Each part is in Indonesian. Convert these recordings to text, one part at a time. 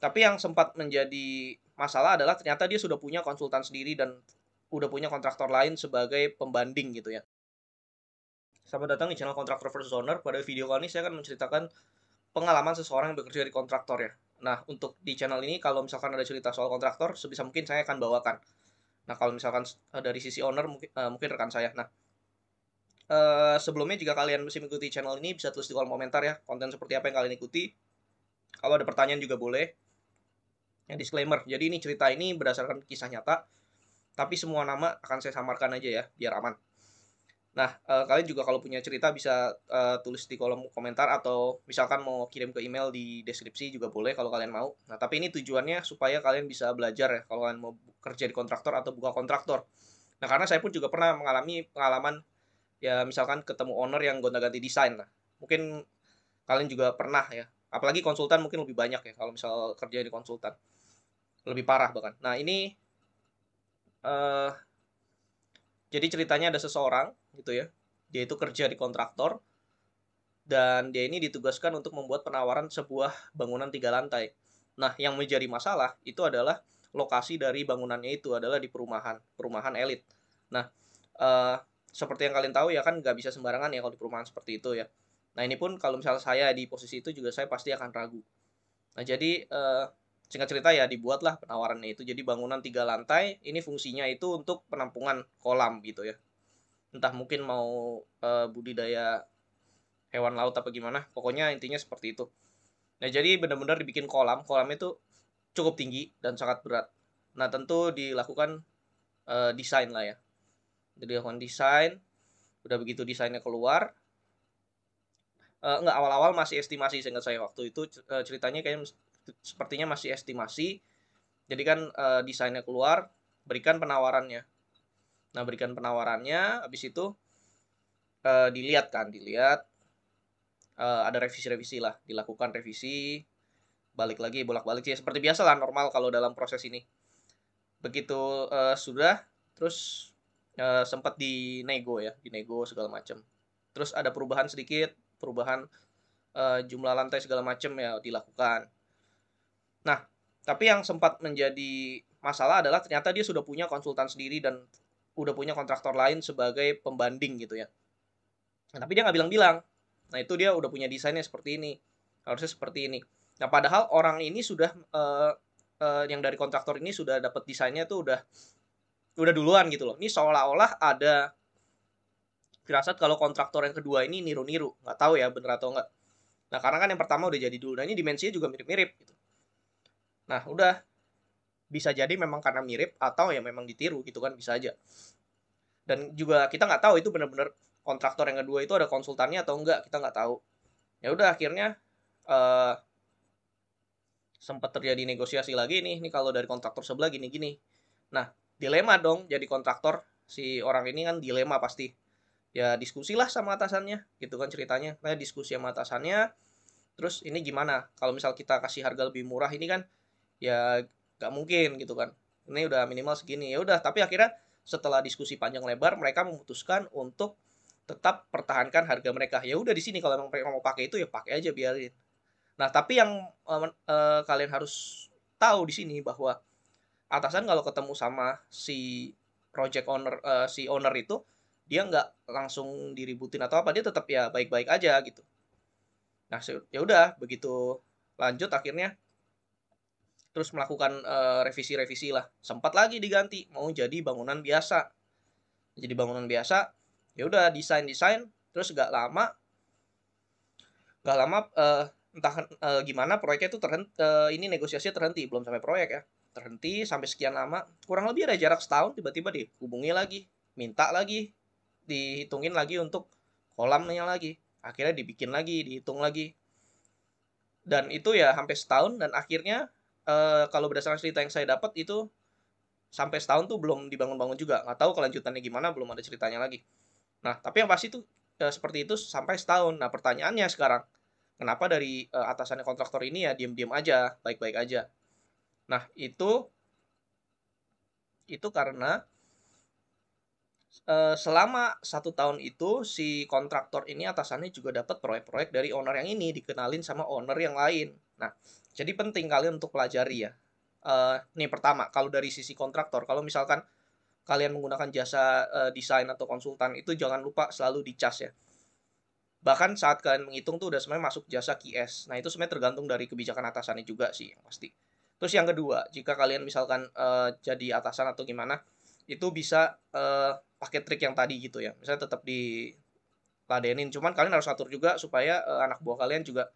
Tapi yang sempat menjadi masalah adalah ternyata dia sudah punya konsultan sendiri dan udah punya kontraktor lain sebagai pembanding gitu ya. Selamat datang di channel Kontraktor versus Owner. Pada video kali ini saya akan menceritakan pengalaman seseorang yang bekerja di kontraktor ya. Nah, untuk di channel ini kalau misalkan ada cerita soal kontraktor, sebisa mungkin saya akan bawakan. Nah, kalau misalkan dari sisi owner mungkin rekan saya. Nah, sebelumnya jika kalian masih mengikuti channel ini bisa tulis di kolom komentar ya, konten seperti apa yang kalian ikuti. Kalau ada pertanyaan juga boleh. Yang disclaimer, jadi ini cerita ini berdasarkan kisah nyata, tapi semua nama akan saya samarkan aja ya, biar aman. Nah, kalian juga kalau punya cerita bisa tulis di kolom komentar atau misalkan mau kirim ke email di deskripsi juga boleh kalau kalian mau. Nah, tapi ini tujuannya supaya kalian bisa belajar ya kalau kalian mau kerja di kontraktor atau buka kontraktor. Nah, karena saya pun juga pernah mengalami pengalaman ya misalkan ketemu owner yang gonta-ganti desain lah. Mungkin kalian juga pernah ya. Apalagi konsultan mungkin lebih banyak ya kalau misal kerja di konsultan. Lebih parah bahkan. Nah, ini uh, jadi ceritanya ada seseorang gitu ya. Dia itu kerja di kontraktor dan dia ini ditugaskan untuk membuat penawaran sebuah bangunan 3 lantai. Nah, yang menjadi masalah itu adalah lokasi dari bangunannya itu adalah di perumahan elit. Nah, uh, seperti yang kalian tahu ya kan nggak bisa sembarangan ya kalau di perumahan seperti itu ya. Nah, ini pun kalau misalnya saya di posisi itu juga saya pasti akan ragu. Nah, jadi singkat cerita ya dibuatlah penawarannya itu. Jadi bangunan 3 lantai, ini fungsinya itu untuk penampungan kolam gitu ya. Entah mungkin mau budidaya hewan laut apa gimana. Pokoknya intinya seperti itu. Nah, jadi benar-benar dibikin kolam. Kolamnya itu cukup tinggi dan sangat berat. Nah, tentu dilakukan desain lah ya. Jadi dilakukan desain. Udah begitu desainnya keluar. Enggak, awal-awal masih estimasi seingat saya waktu itu ceritanya kayak sepertinya masih estimasi. Jadi kan desainnya keluar, berikan penawarannya. Nah, berikan penawarannya, habis itu dilihat ada revisi-revisi lah, dilakukan revisi, balik lagi bolak-balik sih seperti biasa lah normal kalau dalam proses ini. Begitu sudah, terus sempat dinego ya, dinego segala macam. Terus ada perubahan sedikit, perubahan jumlah lantai segala macam ya dilakukan. Nah, tapi yang sempat menjadi masalah adalah ternyata dia sudah punya konsultan sendiri dan udah punya kontraktor lain sebagai pembanding gitu ya. Nah, tapi dia nggak bilang-bilang. Nah, itu dia udah punya desainnya seperti ini. Harusnya seperti ini. Nah, padahal orang ini sudah yang dari kontraktor ini sudah dapat desainnya tuh udah duluan gitu loh. Ini seolah-olah ada firasat kalau kontraktor yang kedua ini niru-niru. Nggak tahu ya bener atau nggak. Nah, karena kan yang pertama udah jadi dulu. Nah, ini dimensinya juga mirip-mirip gitu. Nah, udah bisa jadi memang karena mirip atau ya memang ditiru gitu kan bisa aja. Dan juga kita nggak tahu itu benar-benar kontraktor yang kedua itu ada konsultannya atau enggak, kita nggak tahu. Ya udah akhirnya uh, sempat terjadi negosiasi lagi nih kalau dari kontraktor sebelah gini-gini. Nah, dilema dong jadi kontraktor. Si orang ini kan dilema pasti. Ya diskusilah sama atasannya gitu kan ceritanya. Nah, diskusi sama atasannya. Terus ini gimana? Kalau misal kita kasih harga lebih murah ini kan ya nggak mungkin gitu kan. Ini udah minimal segini. Ya udah, tapi akhirnya setelah diskusi panjang lebar mereka memutuskan untuk tetap pertahankan harga mereka. Ya udah di sini kalau memang mereka mau pakai itu ya pakai aja biarin. Nah, tapi yang kalian harus tahu di sini bahwa atasan kalau ketemu sama si project owner si owner itu dia nggak langsung diributin atau apa, dia tetap ya baik-baik aja gitu. Nah, ya udah begitu lanjut akhirnya terus melakukan revisi-revisi lah. Sempat lagi diganti mau jadi bangunan biasa. Jadi bangunan biasa, ya udah desain-desain terus nggak lama entah gimana proyeknya itu terhenti, ini negosiasinya terhenti, belum sampai proyek ya. Terhenti sampai sekian lama, kurang lebih ada jarak setahun tiba-tiba dihubungi lagi, minta lagi, dihitungin lagi untuk kolamnya lagi. Akhirnya dibikin lagi, dihitung lagi. Dan itu ya hampir setahun dan akhirnya kalau berdasarkan cerita yang saya dapat itu sampai setahun tuh belum dibangun-bangun juga. Nggak tahu kelanjutannya gimana, belum ada ceritanya lagi. Nah, tapi yang pasti tuh seperti itu sampai setahun. Nah, pertanyaannya sekarang, kenapa dari atasannya kontraktor ini ya diem-diem aja, baik-baik aja. Nah, itu karena selama 1 tahun itu si kontraktor ini atasannya juga dapat proyek-proyek dari owner yang ini dikenalin sama owner yang lain. Nah, jadi penting kalian untuk pelajari ya. Nih pertama, kalau dari sisi kontraktor, kalau misalkan kalian menggunakan jasa desain atau konsultan, itu jangan lupa selalu dicas ya. Bahkan saat kalian menghitung tuh udah sebenarnya masuk jasa QS. Nah, itu sebenarnya tergantung dari kebijakan atasannya juga sih, yang pasti. Terus yang kedua, jika kalian misalkan jadi atasan atau gimana, itu bisa pakai trik yang tadi gitu ya. Misalnya tetap diladenin, cuman kalian harus atur juga supaya anak buah kalian juga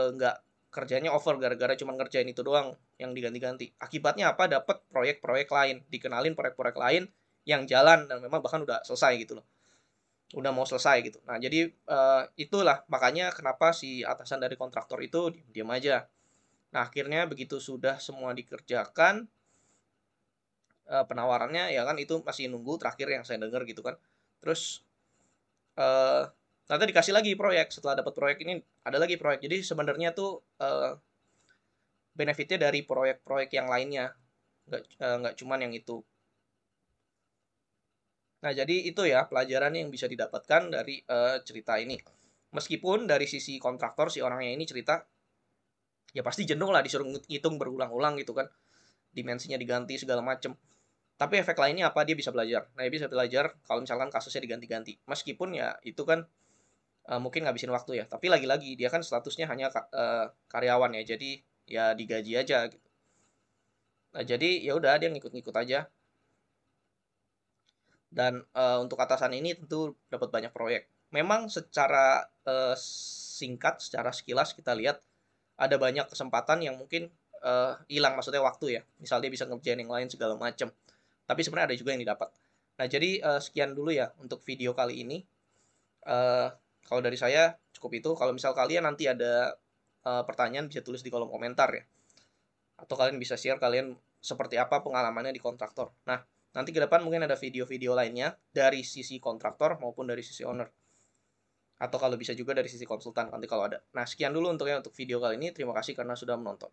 nggak kerjanya over gara-gara cuma ngerjain itu doang yang diganti-ganti. Akibatnya apa? Dapat proyek-proyek lain, dikenalin proyek-proyek lain yang jalan dan memang bahkan udah selesai gitu loh. Udah mau selesai gitu. Nah, jadi itulah makanya kenapa si atasan dari kontraktor itu diam aja. Nah, akhirnya begitu sudah semua dikerjakan penawarannya ya kan itu masih nunggu terakhir yang saya dengar gitu kan. Terus ternyata dikasih lagi proyek setelah dapat proyek ini ada lagi proyek. Jadi sebenarnya tuh benefitnya dari proyek-proyek yang lainnya, nggak cuman yang itu. Nah, jadi itu ya pelajaran yang bisa didapatkan dari cerita ini. Meskipun dari sisi kontraktor si orangnya ini cerita, ya pasti jenuh lah disuruh ngitung berulang-ulang gitu kan, dimensinya diganti segala macem. Tapi efek lainnya apa? Dia bisa belajar. Nah, dia bisa belajar kalau misalkan kasusnya diganti-ganti. Meskipun ya itu kan mungkin ngabisin waktu ya. Tapi lagi-lagi dia kan statusnya hanya karyawan ya, jadi ya digaji aja gitu. Nah, jadi ya udah dia ngikut-ngikut aja. Dan untuk atasan ini tentu dapat banyak proyek. Memang secara singkat, secara sekilas kita lihat ada banyak kesempatan yang mungkin hilang, maksudnya waktu ya. Misal dia bisa ngerjain yang lain segala macam. Tapi sebenarnya ada juga yang didapat. Nah, jadi sekian dulu ya untuk video kali ini. Eh, Kalau dari saya cukup itu. Kalau misal kalian nanti ada pertanyaan bisa tulis di kolom komentar ya. Atau kalian bisa share kalian seperti apa pengalamannya di kontraktor. Nah, nanti ke depan mungkin ada video-video lainnya dari sisi kontraktor maupun dari sisi owner. Atau kalau bisa juga dari sisi konsultan nanti kalau ada. Nah, sekian dulu untuk video kali ini. Terima kasih karena sudah menonton.